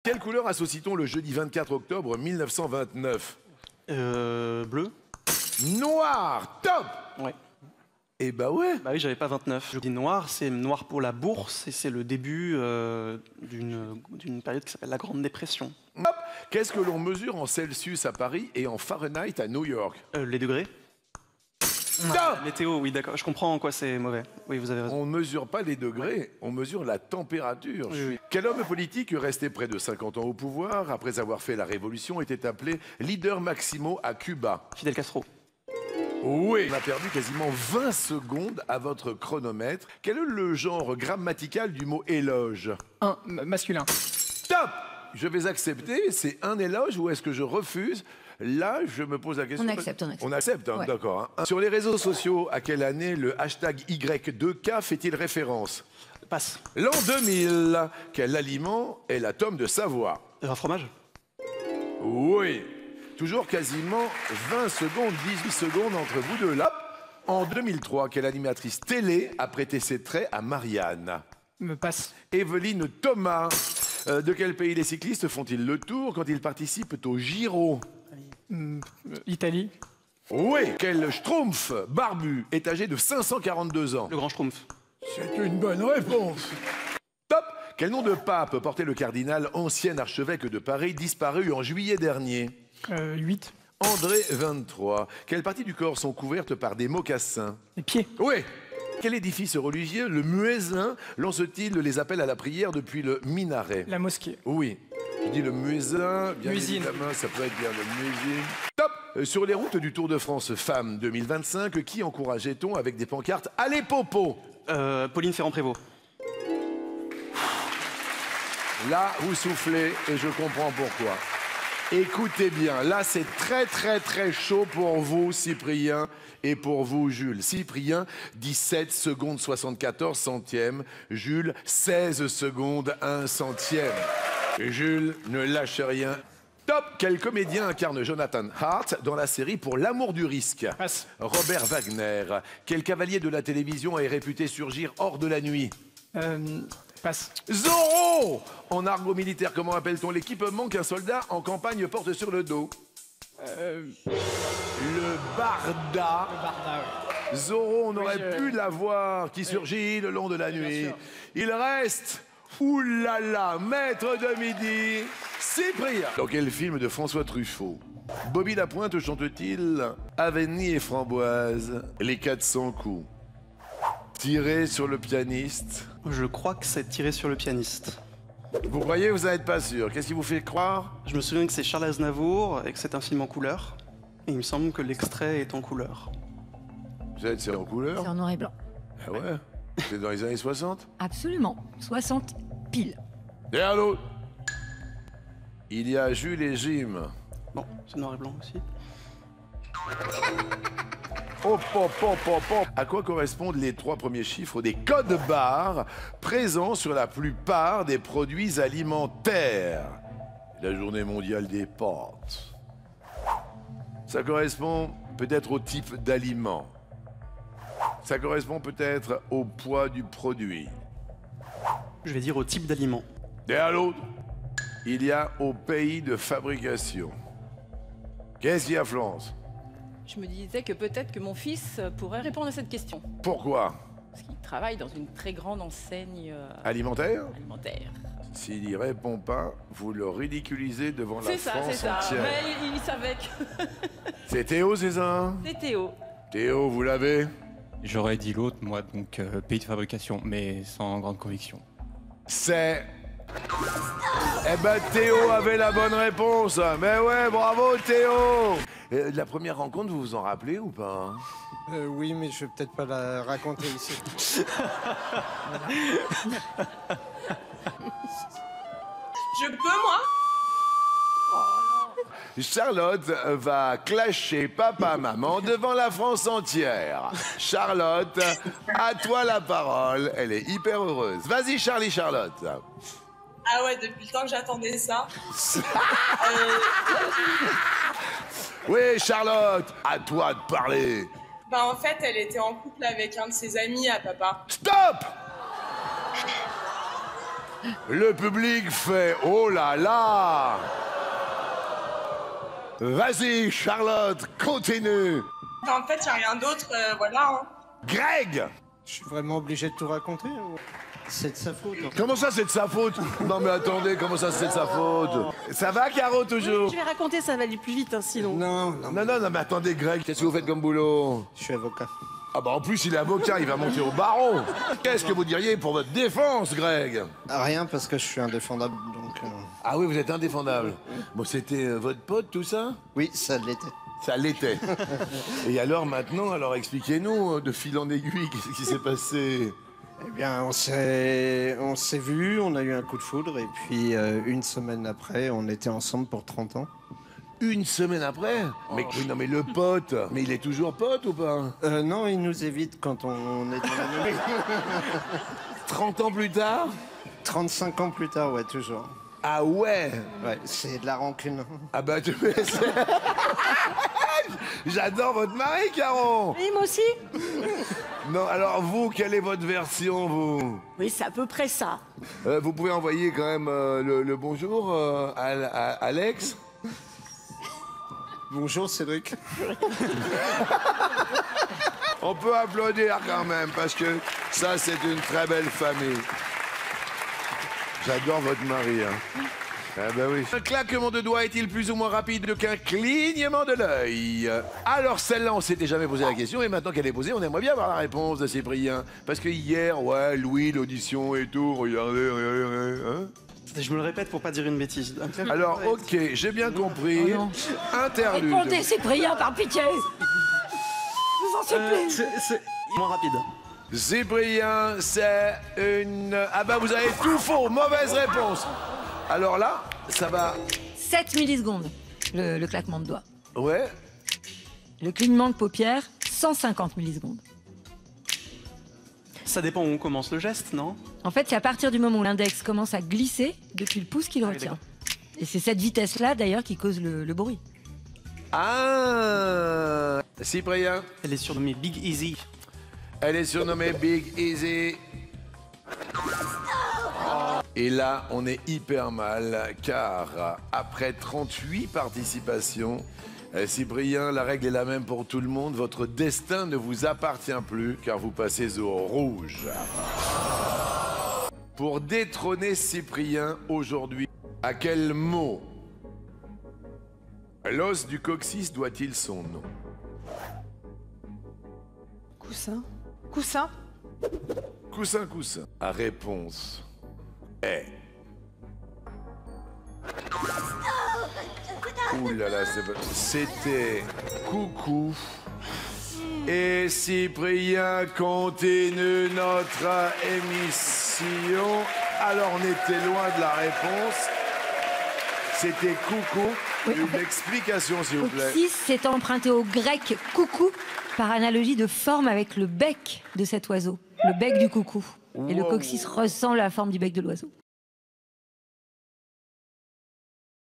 Quelle couleur associe-t-on le jeudi 24 octobre 1929? Bleu. Noir. Top. Ouais. Eh bah ouais. Bah oui, j'avais pas 29. Je dis noir, c'est noir pour la bourse et c'est le début d'une période qui s'appelle la Grande Dépression. Hop. Qu'est-ce que l'on mesure en Celsius à Paris et en Fahrenheit à New York? Les degrés. Top. Météo, oui, d'accord. Je comprends en quoi c'est mauvais. Oui, vous avez raison. On ne mesure pas les degrés, on mesure la température. Oui, oui. Quel homme politique resté près de 50 ans au pouvoir, après avoir fait la révolution, était appelé leader maximo à Cuba? Fidel Castro. Oui. On a perdu quasiment 20 secondes à votre chronomètre. Quel est le genre grammatical du mot éloge? Masculin. Top. Je vais accepter, c'est un éloge ou est-ce que je refuse? Là, je me pose la question. On accepte, on accepte. On accepte, hein, Ouais. d'accord. Hein. Sur les réseaux sociaux, à quelle année le hashtag Y2K fait-il référence? Passe. L'an 2000. Quel aliment est la tome de Savoie? Un fromage. Oui. Toujours quasiment 20 secondes, 18 secondes entre vous deux. Là, en 2003, quelle animatrice télé a prêté ses traits à Marianne? Me passe. Evelyne Thomas. De quel pays les cyclistes font-ils le tour quand ils participent au Giro? Italie. Oui. Quel schtroumpf barbu est âgé de 542 ans? Le grand schtroumpf. C'est une bonne réponse. Top. Quel nom de pape portait le cardinal ancien archevêque de Paris disparu en juillet dernier? 8. André 23. Quelles parties du corps sont couvertes par des mocassins? Les pieds. Oui. Quel édifice religieux le muezzin lance-t-il les appels à la prière depuis le minaret? La mosquée. Oui. Je dis le muezzin, bien Muezzin. évidemment, ça peut être bien le muezzin. Top. Sur les routes du Tour de France Femmes 2025, qui encourageait-on avec des pancartes « Allez Popo » Pauline Ferrand-Prévot. Là, vous soufflez et je comprends pourquoi. Écoutez bien, là c'est très chaud pour vous, Cyprien, et pour vous, Jules. Cyprien, 17 secondes 74 centièmes. Jules, 16 secondes 1 centième. Jules, ne lâche rien. Top. Quel comédien incarne Jonathan Hart dans la série Pour l'amour du risque? Passe. Robert Wagner. Quel cavalier de la télévision est réputé surgir hors de la nuit? Passe. Zorro. En argot militaire, comment appelle-t-on l'équipement qu'un soldat en campagne porte sur le dos? Le barda. Zorro, on aurait pu l'avoir, qui surgit le long de la nuit. sûr. Il reste, oulala, maître de midi, Cyprien. Dans quel film de François Truffaut Bobby Lapointe chante-t-il Aveni et Framboise, les 400 coups? Tiré sur le pianiste. Je crois que c'est tiré sur le pianiste. Vous croyez, vous n'êtes pas sûr. Qu'est-ce qui vous fait croire? Je me souviens que c'est Charles Aznavour et que c'est un film en couleur. Et il me semble que l'extrait est en couleur. Vous êtes c'est en couleur? C'est en noir et blanc. Ah ouais? C'est dans les années 60? Absolument. 60 piles. Et un autre. Il y a Jules et Jim. Bon, c'est noir et blanc aussi. Hop, hop, hop, hop, hop. À quoi correspondent les 3 premiers chiffres des codes barres présents sur la plupart des produits alimentaires? La journée mondiale des pâtes. Ça correspond peut-être au type d'aliment. Ça correspond peut-être au poids du produit. Je vais dire au type d'aliment. Et à l'autre, il y a au pays de fabrication. Qu'est-ce qu'il y a, Florence? Je me disais que peut-être que mon fils pourrait répondre à cette question. Pourquoi? Parce qu'il travaille dans une très grande enseigne Alimentaire? alimentaire. S'il n'y répond pas, vous le ridiculisez devant la C'est ça, c'est France ça. entière. Mais il savait que C'est Théo, c'est ça? c'est Théo. Théo, vous l'avez? J'aurais dit l'autre, moi, donc pays de fabrication, mais sans grande conviction. C'est... Eh ben, Théo avait la bonne réponse. Mais ouais, bravo, Théo. Et la première rencontre, vous vous en rappelez ou pas? Oui, mais je vais peut-être pas la raconter ici. Je peux, moi? Charlotte va clasher papa-maman devant la France entière. Charlotte, à toi la parole. Elle est hyper heureuse. Vas-y, Charlotte. Ah ouais, depuis le temps que j'attendais ça. Oui, Charlotte, à toi de parler. Bah en fait, elle était en couple avec un de ses amis à papa. Stop! Le public fait oh là là. Vas-y, Charlotte, continue. En fait, il n'y a rien d'autre, voilà. Hein. Greg, Je suis vraiment obligé de tout raconter ou... C'est de sa faute. En fait. comment ça c'est de sa faute? Non mais attendez, comment ça c'est de sa faute? Ça va, Caro, toujours? Je vais raconter, ça va aller plus vite, hein, sinon. Non, Non, mais attendez, Greg, qu'est-ce que vous faites comme boulot? je suis avocat. Ah bah en plus, il est avocat, il va monter au barreau. Qu'est-ce que vous diriez pour votre défense, Greg? Rien parce que je suis indéfendable, donc... Ah oui, vous êtes indéfendable. Bon, c'était votre pote, tout ça? Oui, ça l'était. Ça l'était. Et alors maintenant, alors expliquez-nous, de fil en aiguille, qu'est-ce qui s'est passé? Eh bien, on s'est vus, on a eu un coup de foudre, et puis une semaine après, on était ensemble pour 30 ans. Une semaine après? Mais oui, non mais le pote, mais il est toujours pote ou pas? Non, il nous évite quand on est dans la même... 30 ans plus tard? 35 ans plus tard, ouais, toujours. Ah ouais? Ouais, c'est de la rancune. Ah bah tu J'adore votre mari, Caro. Oui, moi aussi. Non, alors vous, quelle est votre version, vous? Oui, c'est à peu près ça. Vous pouvez envoyer quand même le bonjour à Alex? Bonjour, Cédric. On peut applaudir quand même, parce que ça, c'est une très belle famille. J'adore votre mari, hein. Ah ben oui. Un claquement de doigts est-il plus ou moins rapide qu'un clignement de l'œil? Alors celle-là, on s'était jamais posé la question, et maintenant qu'elle est posée, on aimerait bien avoir la réponse de Cyprien. Parce que hier, ouais, Louis, l'audition et tout, regardez, hein? Je me le répète pour pas dire une bêtise. Alors, ok, j'ai bien compris. Oh non. Interlude. Répondez, Cyprien, par pitié. Je vous en supplie. C'est moins rapide. Cyprien, c'est une... Ah bah vous avez tout faux, mauvaise réponse. Alors là, ça va... 7 millisecondes, le claquement de doigts. Ouais. Le clignement de paupières, 150 millisecondes. Ça dépend où on commence le geste, non? En fait, c'est à partir du moment où l'index commence à glisser depuis le pouce qu'il oui, retient. Et c'est cette vitesse-là, d'ailleurs, qui cause le bruit. Ah, Cyprien. Elle est surnommée Big Easy. Elle est surnommée Big Easy. Et là, on est hyper mal, car après 38 participations, Cyprien, la règle est la même pour tout le monde. Votre destin ne vous appartient plus, car vous passez au rouge. Pour détrôner Cyprien aujourd'hui, à quel mot l'os du coccyx doit-il son nom? Coussin. Coussin. Coussin, coussin. La réponse est... Ouh là là, c'était coucou. Et Cyprien continue notre émission. Alors, on était loin de la réponse. C'était coucou. Oui, en Une fait, explication, s'il vous plaît. Coccyx, c'est emprunté au grec coucou, par analogie de forme avec le bec de cet oiseau. Le bec du coucou. Et le Wow. coccyx ressemble à la forme du bec de l'oiseau.